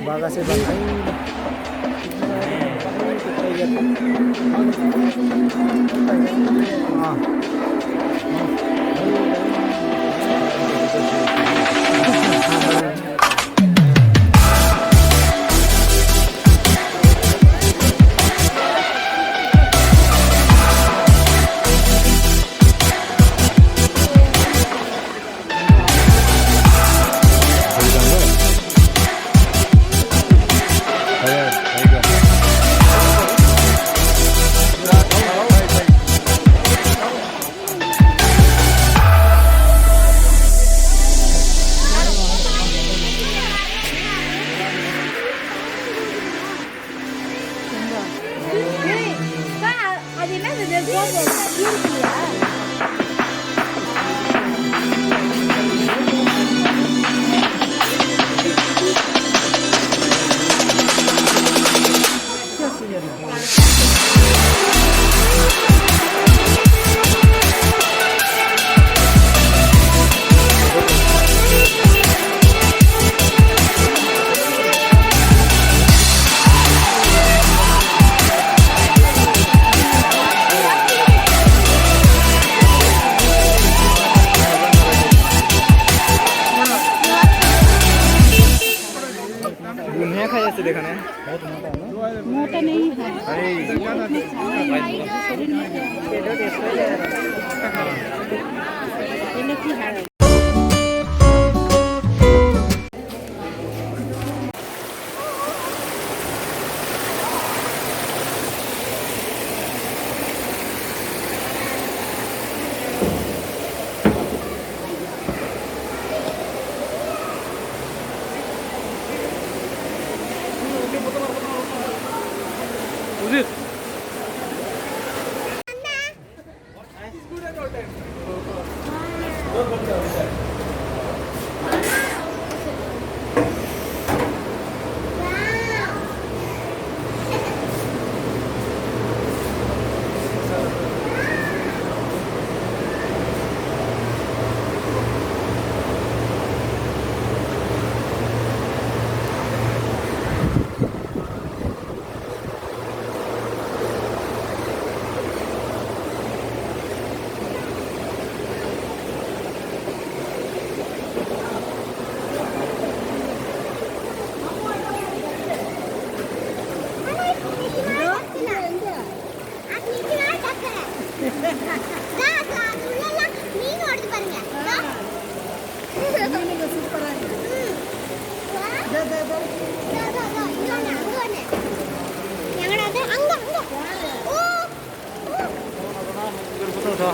Bagasi bang, ay அதெல்லாம் இந்த இருக்குல்ல बुनिया खाई जाते देखा नहीं मोटा नहीं है ये की है उदित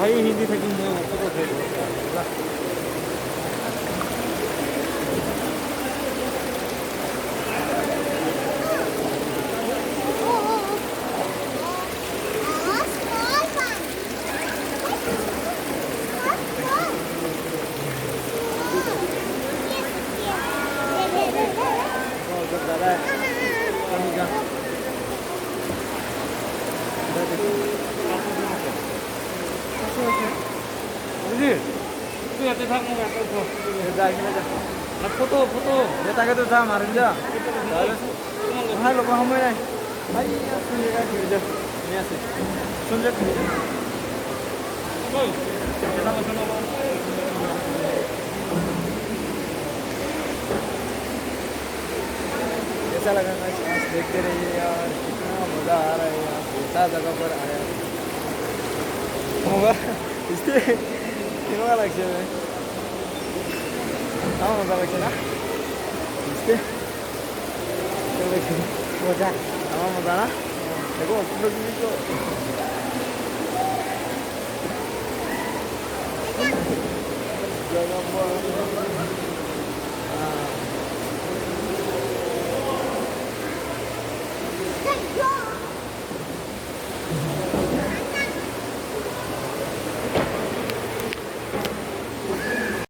हाई हिंदी था कि मैं फोटो थे itu ya tetap mau nggak tuh udah gini aja nah foto ya tangga tuh sama hari aja hai lo kamu ini hai ya sudah kan gitu ini asik sudah gitu koi kita mau sana कैसा लगा guys आज देखते रहिए यार कितना मजा आ रहा है यार ऐसा जगह पर आया होगा इससे कितना लगता है हाँ मजा लगता है ना इससे मजा हाँ मजा ना देखो लोग भी तो जगह पर